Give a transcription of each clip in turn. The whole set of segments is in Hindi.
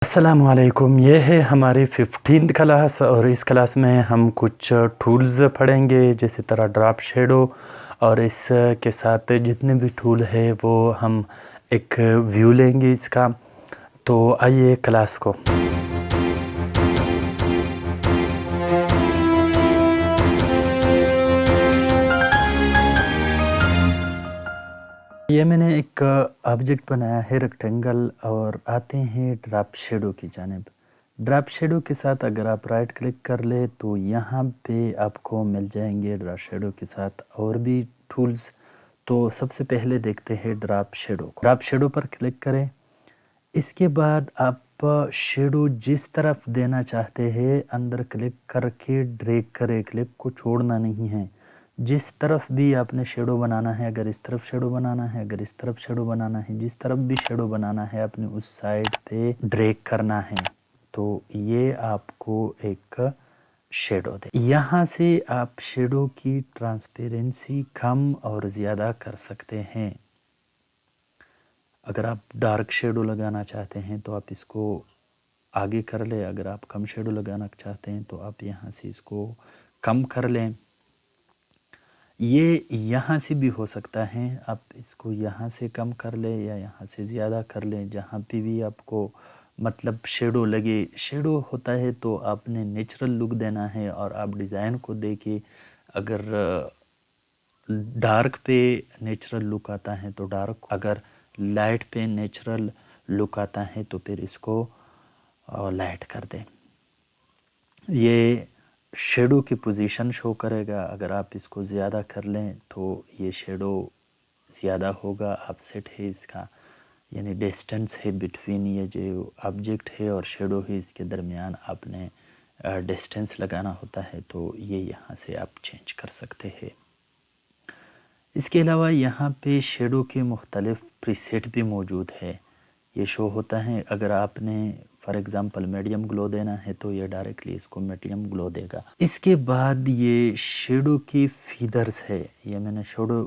अस्सलामुअलैकुम। ये है हमारी 15th क्लास और इस क्लास में हम कुछ टूल्स पढ़ेंगे जैसे तरह ड्रॉप शेडो और इसके साथ जितने भी टूल है वो हम एक व्यू लेंगे इसका। तो आइए क्लास को। ये मैंने एक ऑब्जेक्ट बनाया है रेक्टेंगल और आते हैं ड्रॉप शेडो की जानिब। ड्रॉप शेडो के साथ अगर आप राइट क्लिक कर ले तो यहाँ पे आपको मिल जाएंगे ड्रॉप शेडो के साथ और भी टूल्स। तो सबसे पहले देखते हैं ड्रॉप शेडो को। ड्रॉप शेडो पर क्लिक करें। इसके बाद आप शेडो जिस तरफ देना चाहते हैं अंदर क्लिक करके ड्रैग करें, क्लिप को छोड़ना नहीं है। जिस तरफ भी आपने शेडो बनाना है, अगर इस तरफ शेडो बनाना है, अगर इस तरफ शेडो बनाना है, जिस तरफ भी शेडो बनाना है आपने उस साइड पे ड्रैग करना है। तो ये आपको एक शेडो दे। यहाँ से आप शेडो की ट्रांसपेरेंसी कम और ज़्यादा कर सकते हैं। अगर आप डार्क शेडो लगाना चाहते हैं तो आप इसको आगे कर लें, अगर आप कम शेडो लगाना चाहते हैं तो आप यहाँ से इसको कम कर लें। ये यहाँ से भी हो सकता है, आप इसको यहाँ से कम कर लें या यहाँ से ज़्यादा कर लें, जहाँ पे भी आपको मतलब शेडो लगे। शेडो होता है तो आपने नेचुरल लुक देना है और आप डिज़ाइन को देके अगर डार्क पे नेचुरल लुक आता है तो डार्क, अगर लाइट पे नेचुरल लुक आता है तो फिर इसको लाइट कर दें। ये शेडो की पोजीशन शो करेगा। अगर आप इसको ज़्यादा कर लें तो ये शेडो ज़्यादा होगा। ऑफसेट है इसका, यानी डिस्टेंस है बिटवीन ये जो ऑब्जेक्ट है और शेडो है इसके दरमियान आपने डिस्टेंस लगाना होता है। तो ये यहाँ से आप चेंज कर सकते हैं। इसके अलावा यहाँ पे शेडो के मुख्तलिफ प्रीसेट भी मौजूद है, ये शो होता है। अगर आपने फॉर एग्ज़ाम्पल मीडियम ग्लो देना है तो ये डायरेक्टली इसको मीडियम ग्लो देगा। इसके बाद ये शेडो की फीदर्स है, ये मैंने शेडो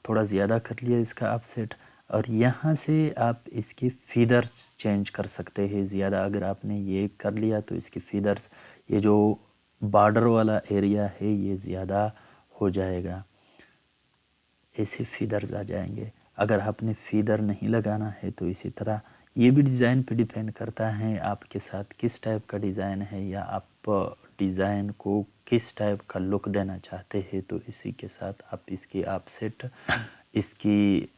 थोड़ा ज़्यादा कर लिया इसका ऑफसेट और यहाँ से आप इसके फीदर्स चेंज कर सकते हैं ज़्यादा। अगर आपने ये कर लिया तो इसके फीदर्स, ये जो बॉर्डर वाला एरिया है ये ज़्यादा हो जाएगा, ऐसे फीदर्स आ जाएंगे। अगर आपने फीदर नहीं लगाना है तो इसी तरह ये भी डिज़ाइन पे डिपेंड करता है आपके साथ किस टाइप का डिज़ाइन है या आप डिज़ाइन को किस टाइप का लुक देना चाहते हैं। तो इसी के साथ आप इसकी ऑफसेट, इसकी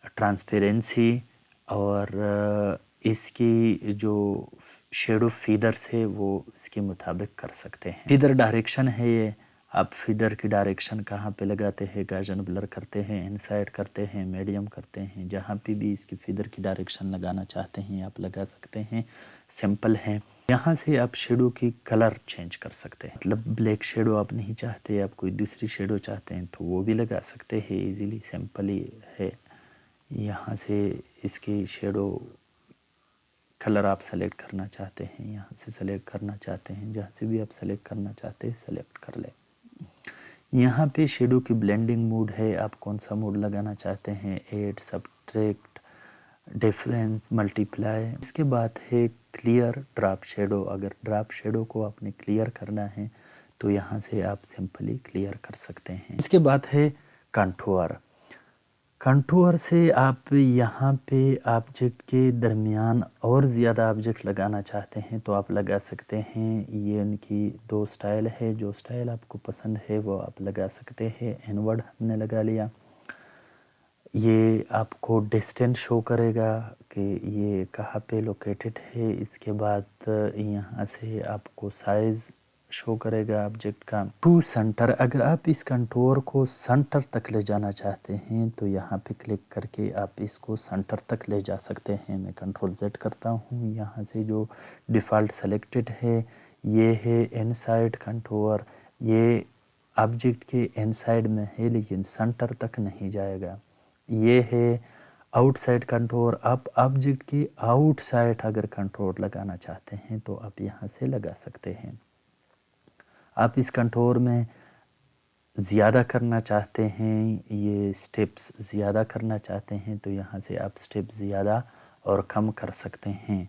ट्रांसपेरेंसी और इसकी जो शेडो फीदर्स है वो इसके मुताबिक कर सकते हैं। फीदर डायरेक्शन है ये, आप फीडर की डायरेक्शन कहाँ पे लगाते हैं, गॉसियन ब्लर करते हैं, इनसाइड करते हैं, मीडियम करते हैं, जहाँ पे भी इसकी फीडर की डायरेक्शन लगाना चाहते हैं आप लगा सकते हैं। सिंपल है। यहाँ से आप शेडो की कलर चेंज कर सकते हैं, मतलब ब्लैक शेडो आप नहीं चाहते, आप कोई दूसरी शेडो चाहते हैं तो वो भी लगा सकते हैं इजीली। सिंपल ही है। यहाँ से इसकी शेडो कलर आप सेलेक्ट करना चाहते हैं, यहाँ से सेलेक्ट करना चाहते हैं, जहाँ से भी आप सेलेक्ट करना चाहते हैं सेलेक्ट कर लें। यहाँ पे शेडो की ब्लेंडिंग मूड है, आप कौन सा मूड लगाना चाहते हैं, ऐड, सब्ट्रैक्ट, डिफरेंस, मल्टीप्लाई। इसके बाद है क्लियर ड्रॉप शेडो। अगर ड्रॉप शेडो को आपने क्लियर करना है तो यहाँ से आप सिंपली क्लियर कर सकते हैं। इसके बाद है कंटूर। कंटूर से आप यहाँ पे ऑब्जेक्ट के दरमियान और ज़्यादा ऑब्जेक्ट लगाना चाहते हैं तो आप लगा सकते हैं। ये उनकी दो स्टाइल है, जो स्टाइल आपको पसंद है वो आप लगा सकते हैं। इनवर्ड हमने लगा लिया, ये आपको डिस्टेंस शो करेगा कि ये कहाँ पे लोकेटेड है। इसके बाद यहाँ से आपको साइज़ शो करेगा ऑब्जेक्ट का। टू सेंटर, अगर आप इस कंटूर को सेंटर तक ले जाना चाहते हैं तो यहाँ पे क्लिक करके आप इसको सेंटर तक ले जा सकते हैं। मैं कंट्रोल Z करता हूँ, यहाँ से जो डिफ़ॉल्ट सेलेक्टेड है ये है इनसाइड कंटूर। ये ऑब्जेक्ट के इनसाइड में है लेकिन सेंटर तक नहीं जाएगा। ये है आउटसाइड कंटूर। आप ऑब्जेक्ट के आउटसाइड अगर कंटूर लगाना चाहते हैं तो आप यहाँ से लगा सकते हैं। आप इस कंटूर में ज़्यादा करना चाहते हैं, ये स्टेप्स ज़्यादा करना चाहते हैं तो यहाँ से आप स्टेप ज़्यादा और कम कर सकते हैं।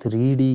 3D